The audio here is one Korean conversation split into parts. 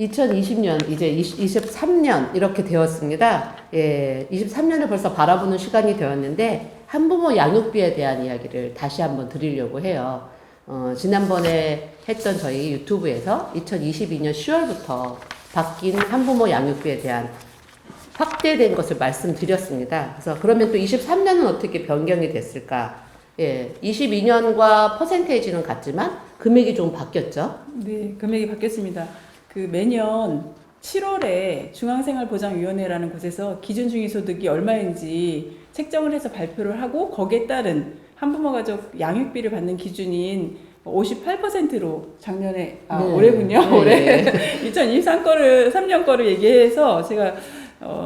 2020년, 이제 23년 이렇게 되었습니다. 예, 23년을 벌써 바라보는 시간이 되었는데, 한부모 양육비에 대한 이야기를 다시 한번 드리려고 해요. 지난번에 했던 저희 유튜브에서 2022년 10월부터 바뀐 한부모 양육비에 대한 확대된 것을 말씀드렸습니다. 그래서 그러면 또 23년은 어떻게 변경이 됐을까? 예, 22년과 퍼센테이지는 같지만 금액이 좀 바뀌었죠? 네, 금액이 바뀌었습니다. 그 매년 7월에 중앙생활보장위원회라는 곳에서 기준중위소득이 얼마인지 책정을 해서 발표를 하고 거기에 따른 한부모 가족 양육비를 받는 기준인 58%로 작년에 네. 올해군요. 네. 올해 2023 거를 얘기해서 제가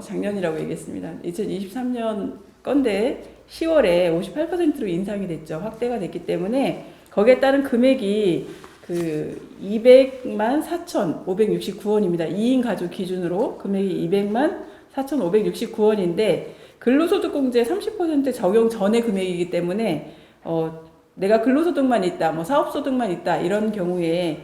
작년이라고 얘기했습니다. 2023년 건데 10월에 58%로 인상이 됐죠. 확대가 됐기 때문에 거기에 따른 금액이 그 200만 4,569원입니다. 2인 가족 기준으로 금액이 200만 4,569원인데 근로소득공제 30% 적용 전의 금액이기 때문에 내가 근로소득만 있다, 뭐 사업소득만 있다 이런 경우에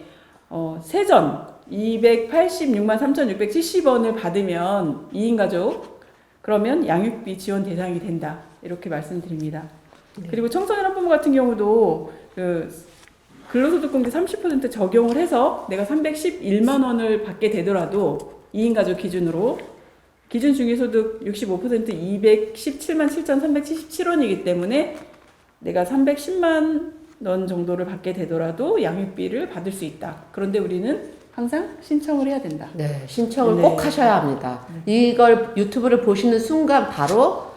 세전 286만 3,670원을 받으면 2인 가족 그러면 양육비 지원 대상이 된다 이렇게 말씀드립니다. 네. 그리고 청소년 한부모 같은 경우도 그 근로소득공제 30% 적용을 해서 내가 311만 원을 받게 되더라도 2인 가족 기준으로 기준 중위소득 65% 217만 7,377원이기 때문에 내가 310만 원 정도를 받게 되더라도 양육비를 받을 수 있다. 그런데 우리는 항상 신청을 해야 된다. 네, 신청을 네. 꼭 하셔야 합니다. 이걸 유튜브를 보시는 순간 바로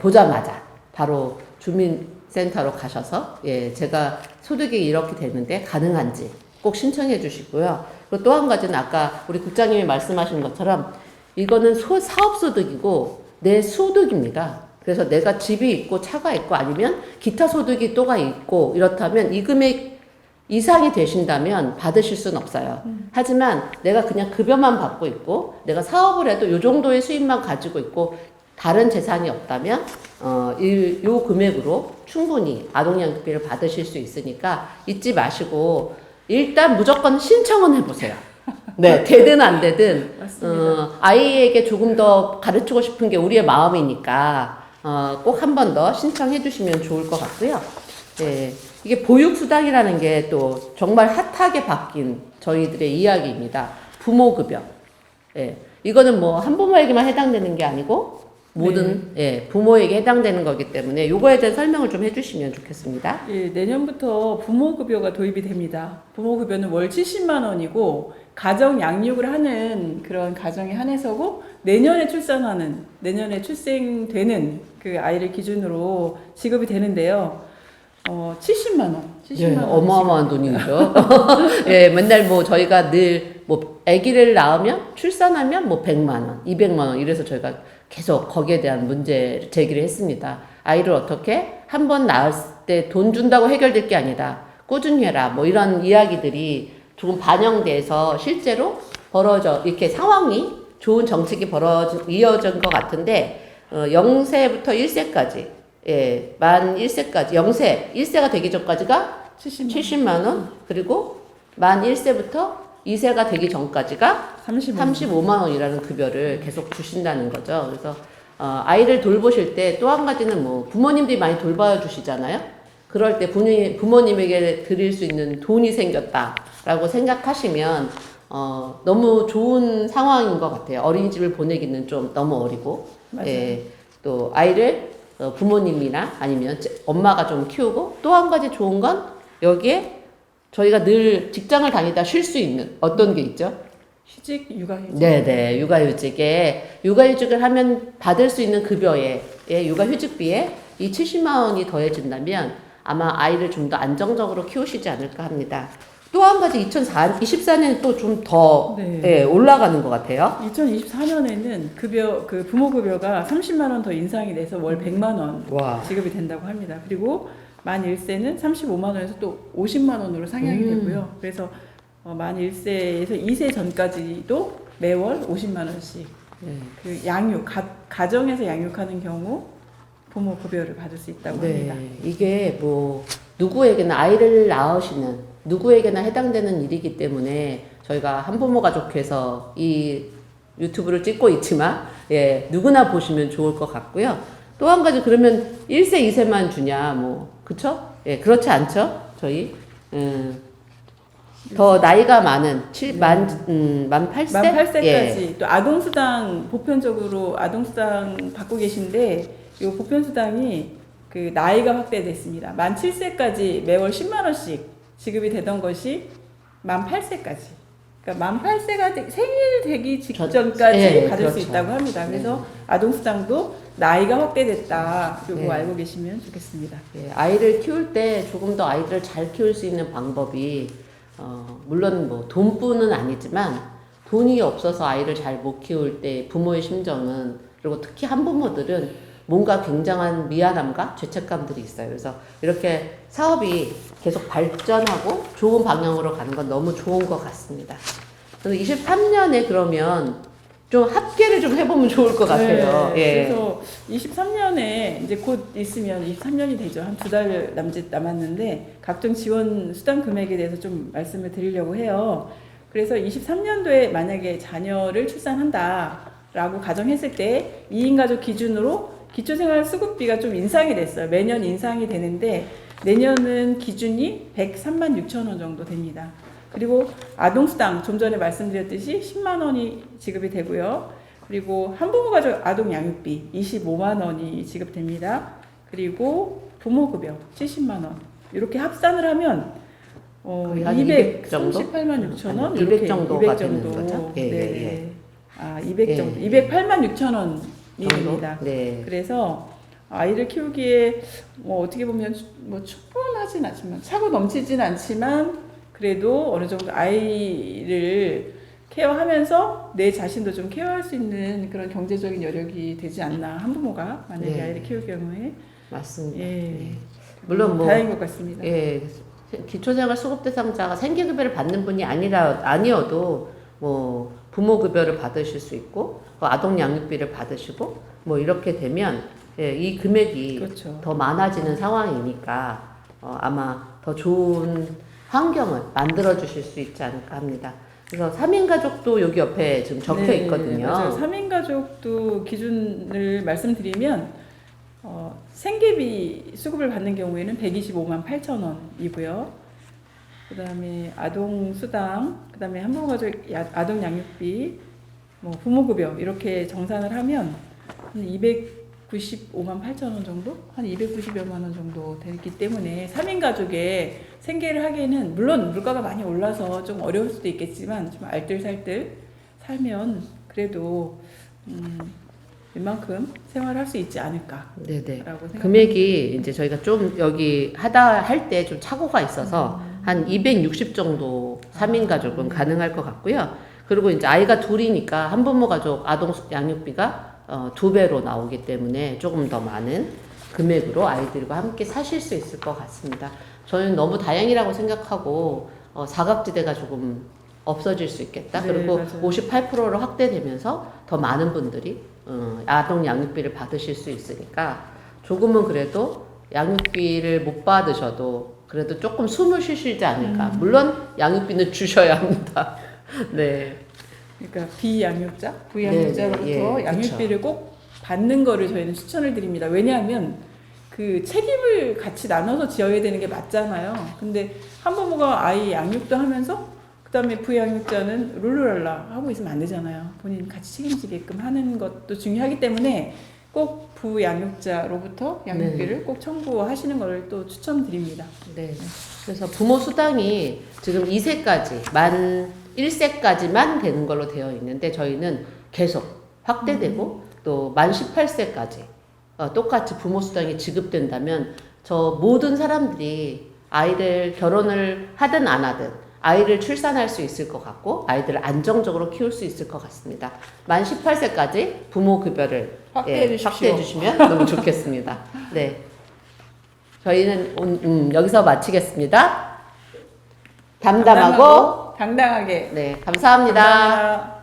보자마자 바로 주민센터로 가셔서 제가 소득이 이렇게 되는데 가능한지 꼭 신청해 주시고요. 그리고 또 한 가지는 아까 우리 국장님이 말씀하신 것처럼 이거는 사업소득이고 내 소득입니다. 그래서 내가 집이 있고 차가 있고 아니면 기타 소득이 또가 있고 이렇다면 이 금액 이상이 되신다면 받으실 수는 없어요. 하지만 내가 그냥 급여만 받고 있고 내가 사업을 해도 이 정도의 수입만 가지고 있고 다른 재산이 없다면 요 금액으로 충분히 아동양육비를 받으실 수 있으니까 잊지 마시고 일단 무조건 신청은 해보세요. 네, 되든 안 되든 아이에게 조금 더 가르치고 싶은 게 우리의 마음이니까 꼭 한 번 더 신청해 주시면 좋을 것 같고요. 네, 이게 보육수당이라는 게 또 정말 핫하게 바뀐 저희들의 이야기입니다. 부모급여. 예, 이거는 뭐 한부모에게만 해당되는 게 아니고 모든 부모에게 해당되는 거기 때문에 이거에 대한 설명을 좀 해주시면 좋겠습니다. 예, 내년부터 부모급여가 도입이 됩니다. 부모급여는 월 70만 원이고 가정 양육을 하는 그런 가정에 한해서고 내년에 출생되는 그 아이를 기준으로 지급이 되는데요. 70만 원. 70만 원. 어마어마한 돈이죠. 예, 맨날 뭐 저희가 늘 뭐 아기를 낳으면 출산하면 뭐 100만 원, 200만 원 이래서 저희가 계속 거기에 대한 문제 제기를 했습니다. 아이를 어떻게 한 번 낳았을 때 돈 준다고 해결될 게 아니다. 꾸준히 해라. 뭐 이런 이야기들이 조금 반영돼서 실제로 이렇게 상황이 좋은 정책이 이어진 것 같은데 0세부터 1세까지 만 1세까지 1세가 되기 전까지가 70만 원 그리고 만 1세부터 2세가 되기 전까지가 35만 원이라는 급여를 계속 주신다는 거죠. 그래서 아이를 돌보실 때 또 한 가지는 뭐 부모님들이 많이 돌봐 주시잖아요. 그럴 때 부모님에게 드릴 수 있는 돈이 생겼다라고 생각하시면 너무 좋은 상황인 것 같아요. 어린이집을 보내기는 좀 너무 어리고 또 아이를 부모님이나 아니면 엄마가 좀 키우고 또 한 가지 좋은 건 여기에 저희가 늘 직장을 다니다 쉴 수 있는 어떤 게 있죠? 휴직, 육아휴직. 네네, 육아휴직을 하면 받을 수 있는 급여에 육아휴직비에 이 70만 원이 더해진다면 아마 아이를 좀 더 안정적으로 키우시지 않을까 합니다. 또 한 가지 2024년 또 좀 더 올라가는 것 같아요. 2024년에는 부모급여가 30만 원 더 인상이 돼서 월 100만 원 지급이 된다고 합니다. 그리고 만 1세는 35만 원에서 또 50만 원으로 상향이 되고요. 그래서 만 1세에서 2세 전까지도 매월 50만 원씩 그 가정에서 양육하는 경우 부모급여를 받을 수 있다고 합니다. 이게 뭐 누구에게나 아이를 낳으시는 누구에게나 해당되는 일이기 때문에 저희가 한부모 가족회에서 이 유튜브를 찍고 있지만 예, 누구나 보시면 좋을 것 같고요. 또 한 가지 그러면 1세, 2세만 주냐 뭐 그쵸? 예, 그렇지 않죠? 저희 더 나이가 많은 만 8세? 만 8세까지 예. 또 아동수당 보편적으로 아동수당 받고 계신데 이 보편수당이 그 나이가 확대됐습니다. 만 7세까지 매월 10만 원씩 지급이 되던 것이 만 8세까지. 그러니까 만 8세가 생일 되기 직전까지 예, 받을 수 그렇죠. 있다고 합니다. 그래서 네. 아동수당도 나이가 확대됐다. 요거 네. 알고 계시면 좋겠습니다. 예, 아이를 키울 때 조금 더 아이들을 잘 키울 수 있는 방법이 물론 뭐 돈뿐은 아니지만 돈이 없어서 아이를 잘 못 키울 때 부모의 심정은 그리고 특히 한부모들은 뭔가 굉장한 미안함과 죄책감들이 있어요. 그래서 이렇게 사업이 계속 발전하고 좋은 방향으로 가는 건 너무 좋은 것 같습니다. 그래서 23년에 그러면 좀 합계를 좀 해보면 좋을 것 같아요. 네, 예. 그래서 23년에 이제 곧 있으면 23년이 되죠. 한 2달 남짓 남았는데 각종 지원 수당 금액에 대해서 좀 말씀을 드리려고 해요. 그래서 23년도에 만약에 자녀를 출산한다라고 가정했을 때 2인 가족 기준으로 기초생활수급비가 좀 인상이 됐어요. 매년 인상이 되는데 내년은 기준이 103만 6천 원 정도 됩니다. 그리고 아동수당 좀 전에 말씀드렸듯이 10만 원이 지급이 되고요. 그리고 한부모 가족 아동 양육비 25만 원이 지급됩니다. 그리고 부모급여 70만 원. 이렇게 합산을 하면 거의 한 200 정도? 238만 6천 원, 200 정도가 200 되는 정도. 거죠? 예, 네, 예, 네. 예. 아, 200 정도. 예, 208만 6천 원이 됩니다. 네. 그래서 아이를 키우기에 뭐 어떻게 보면 뭐 충분하진 않지만 차고 넘치진 않지만 그래도 어느 정도 아이를 케어하면서 내 자신도 좀 케어할 수 있는 그런 경제적인 여력이 되지 않나 한부모가 만약에 네. 아이를 키울 경우에 맞습니다. 예. 예. 물론 뭐 다행인 것 같습니다. 예, 기초생활 수급 대상자가 생계급여를 받는 분이 아니어도 뭐 부모급여를 받으실 수 있고 아동 양육비를 받으시고 뭐 이렇게 되면 예, 이 금액이 그렇죠. 더 많아지는 상황이니까 아마 더 좋은 환경을 만들어 주실 수 있지 않을까 합니다. 그래서 3인 가족도 여기 옆에 지금 적혀 네, 있거든요. 맞아요. 3인 가족도 기준을 말씀드리면 생계비 수급을 받는 경우에는 125만 8천 원이고요. 그 다음에 아동수당, 그 다음에 한부모 가족 아동 양육비, 뭐 부모급여 이렇게 정산을 하면 한 295만 8천 원 정도? 한 290여만 원 정도 되기 때문에 3인 가족의 생계를 하기에는 물론 물가가 많이 올라서 좀 어려울 수도 있겠지만 좀 알뜰살뜰 살면 그래도 웬만큼 생활할 수 있지 않을까라고 네네. 생각합니다. 금액이 이제 저희가 좀 여기 할 때 좀 착오가 있어서 한 260 정도 3인 가족은 가능할 것 같고요. 그리고 이제 아이가 둘이니까 한부모 가족 아동 양육비가 2배로 나오기 때문에 조금 더 많은 금액으로 아이들과 함께 사실 수 있을 것 같습니다. 저는 너무 다행이라고 생각하고 사각지대가 조금 없어질 수 있겠다. 네, 그리고 맞아요. 58%로 확대되면서 더 많은 분들이 아동 양육비를 받으실 수 있으니까 조금은 그래도 양육비를 못 받으셔도 그래도 조금 숨을 쉬시지 않을까. 물론 양육비는 주셔야 합니다. 네. 그러니까 비양육자, 부양육자로부터 네, 예, 양육비를 꼭 받는 거를 저희는 추천을 드립니다. 왜냐하면 그 책임을 같이 나눠서 지어야 되는 게 맞잖아요. 근데 한부모가 아이 양육도 하면서 그다음에 부양육자는 룰루랄라 하고 있으면 안 되잖아요. 본인 같이 책임지게끔 하는 것도 중요하기 때문에 꼭 부양육자로부터 양육비를 꼭 청구하시는 걸 또 추천드립니다. 네. 그래서 부모 수당이 지금 2세까지, 만 1세까지만 되는 걸로 되어 있는데 저희는 계속 확대되고 또 만 18세까지 똑같이 부모 수당이 지급된다면 저 모든 사람들이 아이를 결혼을 하든 안 하든 아이를 출산할 수 있을 것 같고 아이들을 안정적으로 키울 수 있을 것 같습니다. 만 18세까지 부모 급여를 확대해 주시면 너무 좋겠습니다. 네. 저희는 여기서 마치겠습니다. 담담하고 당당하게. 네, 감사합니다. 감사합니다.